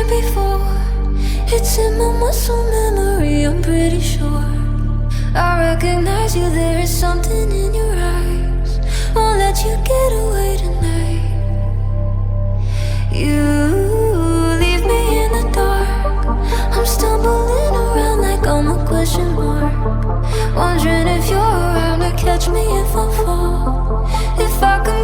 before. It's in my muscle memory, I'm pretty sure. I recognize you, there is something in your eyes. Won't let you get away tonight. You leave me in the dark. I'm stumbling around like I'm a question mark, wondering if you're around to catch me if I fall. If I could